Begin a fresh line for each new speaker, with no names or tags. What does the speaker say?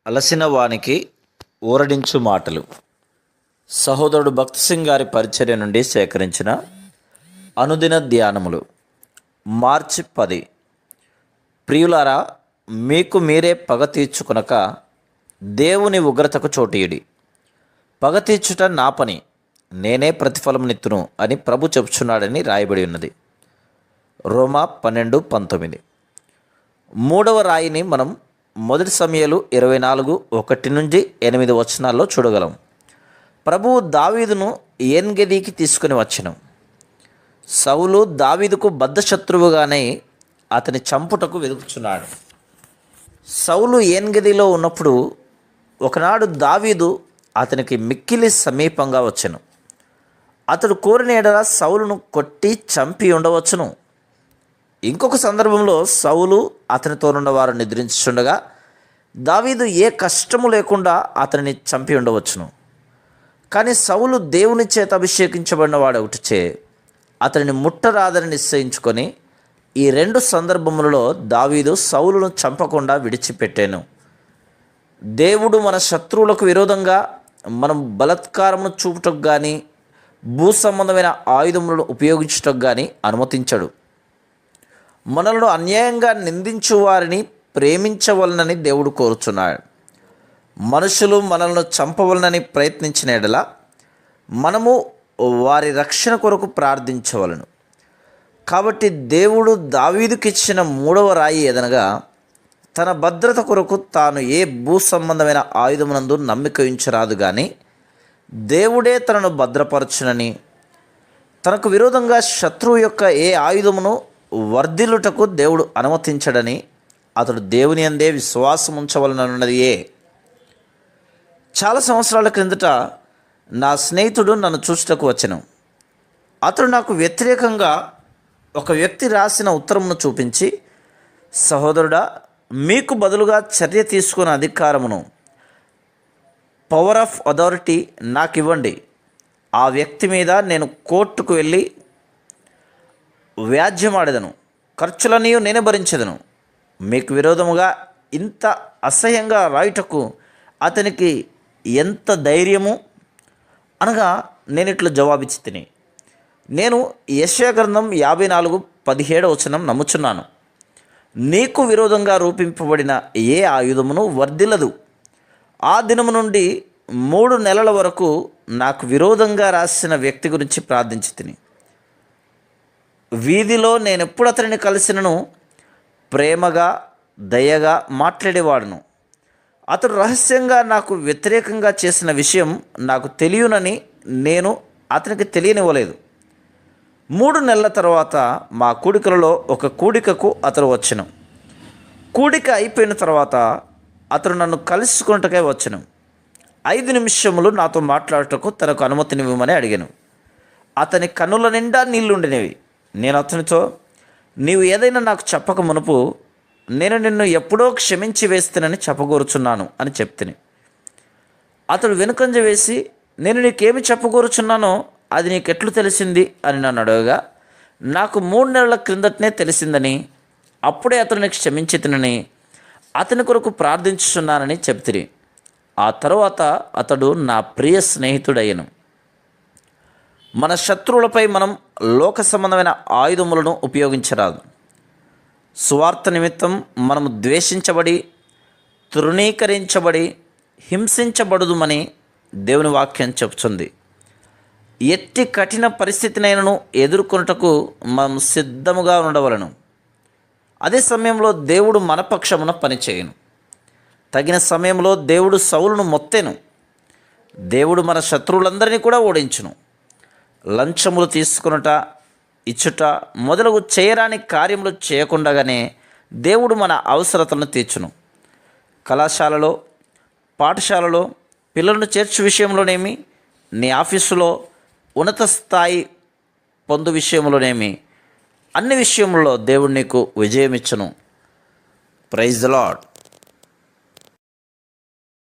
అలసిన వానికి ఊరడించు మాటలు. సహోదరుడు భక్త్ సింగ్ గారి పరిచర్య నుండి సేకరించిన అనుదిన ధ్యానములు. మార్చి 10. ప్రియులారా, మీకు మీరే పగ తీర్చుకొనక దేవుని ఉగ్రతకు చోటీయుడి. పగ తీర్చుట నా పని, నేనే ప్రతిఫలమునిత్తును అని ప్రభు చెప్పుచున్నాడని రాయబడి ఉన్నది. రోమా 12:19. మూడవ రాయిని మనం మొదటి సమూయేలు 24:1-8 వచనాల్లో చూడగలం. ప్రభువు దావీదును ఏన్గెదీకి తీసుకుని వచ్చెను. సౌలు దావీదుకు బద్ధశత్రువుగానే అతని చంపుటకు వెతుకుచున్నాడు. సౌలు ఏన్గెదీలో ఉన్నప్పుడు ఒకనాడు దావీదు అతనికి మిక్కిలి సమీపంగా వచ్చెను. అతడు కోరిన ఎడల సౌలును కొట్టి చంపి ఉండవచ్చును. ఇంకొక సందర్భంలో సౌలు అతనితోనున్న వారు నిద్రించుచుండగా దావీదు ఏ కష్టము లేకుండా అతనిని చంపి ఉండవచ్చును. కానీ సౌలు దేవుని చేత అభిషేకించబడిన వాడొకటిచే అతనిని ముట్టరాదని నిశ్చయించుకొని ఈ రెండు సందర్భములలో దావీదు సౌలును చంపకుండా విడిచిపెట్టాను. దేవుడు మన శత్రువులకు విరోధంగా మనం బలత్కారమును చూపుటకు కానీ భూ సంబంధమైన ఆయుధములను ఉపయోగించుటకు కానీ అనుమతించడు. మనలను అన్యాయంగా నిందించు వారిని ప్రేమించవలనని దేవుడు కోరుచున్నాడు. మనుషులు మనల్ని చంపవలనని ప్రయత్నించిన ఎడల మనము వారి రక్షణ కొరకు ప్రార్థించవలను. కాబట్టి దేవుడు దావీదుకిచ్చిన మూడవ రాయి ఏదనగా తన భద్రత కొరకు తాను ఏ భూ సంబంధమైన ఆయుధమునందు నమ్మిక ఉంచరాదు, కానీ దేవుడే తనను భద్రపరచునని, తనకు విరోధంగా శత్రువు యొక్క ఏ ఆయుధమును వర్ధిల్లుటకు దేవుడు అనుమతించడని అతడు దేవుని అందే విశ్వాసం ఉంచవలనన్నదియే. చాలా సంవత్సరాల క్రిందట నా స్నేహితుడు నన్ను చూచుటకు వచ్చెను. అతడు నాకు వ్యతిరేకంగా ఒక వ్యక్తి రాసిన ఉత్తరమును చూపించి, సహోదరుడా, మీకు బదులుగా చర్య తీసుకునే అధికారమును, పవర్ ఆఫ్ అథారిటీ నాకు ఇవ్వండి. ఆ వ్యక్తి మీద నేను కోర్టుకు వెళ్ళి వ్యాజ్యమాడెదను, ఖర్చులన్నీ నేనే భరించెదను. మీకు విరోధముగా ఇంత అసహ్యంగా రాయుటకు అతనికి ఎంత ధైర్యము అనగా నేను ఇట్లా జవాబిచ్చి తిని, నేను యెషయా గ్రంథం 54:17 వచనం నమ్ముచున్నాను. నీకు విరోధంగా రూపింపబడిన ఏ ఆయుధమును వర్ధిల్లదు. ఆ దినము నుండి 3 నెలల వరకు నాకు విరోధంగా రాసిన వ్యక్తి గురించి ప్రార్థించి తిని, వీధిలో నేను ఎప్పుడు అతనిని కలిసినను ప్రేమగా దయగా మాట్లాడేవాడును. అతడు రహస్యంగా నాకు వ్యతిరేకంగా చేసిన విషయం నాకు తెలియనని నేను అతనికి తెలియనివ్వలేదు. 3 నెలల తర్వాత మా కూడికలలో ఒక కూడికకు అతడు వచ్చెను. కూడిక అయిపోయిన తర్వాత అతడు నన్ను కలుసుకున్నట్టుగా వచ్చెను. 5 నిమిషములు నాతో మాట్లాడుటకు తనకు అనుమతినివ్వమని అడిగాను. అతని కన్నుల నిండా నీళ్లుండినవి. నేను అతనితో, నీవు ఏదైనా నాకు చెప్పక మునుపు నేను నిన్ను ఎప్పుడో క్షమించి వేస్తానని చెప్పగోరుచున్నాను అని చెప్తిని. అతడు వెనుకంజ వేసి, నేను నీకేమి చెప్పగోరుచున్నానో అది నీకెట్లు తెలిసింది అని నన్ను అడగగా, నాకు 3 నెలల క్రిందటనే తెలిసిందని, అప్పుడే అతడిని క్షమించి తినని, అతని కొరకు ప్రార్థించుచున్నానని చెప్తిని. ఆ తరువాత అతడు నా ప్రియ స్నేహితుడయ్యను. మన శత్రువులపై మనం లోక సంబంధమైన ఆయుధములను ఉపయోగించరాదు. సువార్త నిమిత్తం మనము ద్వేషించబడి, తృణీకరించబడి, హింసించబడుదుమని దేవుని వాక్యం చెప్తుంది. ఎట్టి కఠిన పరిస్థితినైనను ఎదుర్కొనుటకు మనం సిద్ధముగా ఉండవలను. అదే సమయంలో దేవుడు మన పక్షమున పనిచేయను. తగిన సమయంలో దేవుడు సౌలును మొత్తెను. దేవుడు మన శత్రువులందరినీ కూడా ఓడించును. లంచములు తీసుకునుట, ఇచ్చుట మొదలగు చేయరాని కార్యములు చేయకుండానే దేవుడు మన అవసరతలను తీర్చును. కళాశాలలో, పాఠశాలలో పిల్లలను చేర్చు విషయంలోనేమి, నీ ఆఫీసులో ఉన్నత స్థాయి పొందు విషయంలోనేమి, అన్ని విషయంలో దేవుడు నీకు విజయం ఇచ్చును. Praise the lord.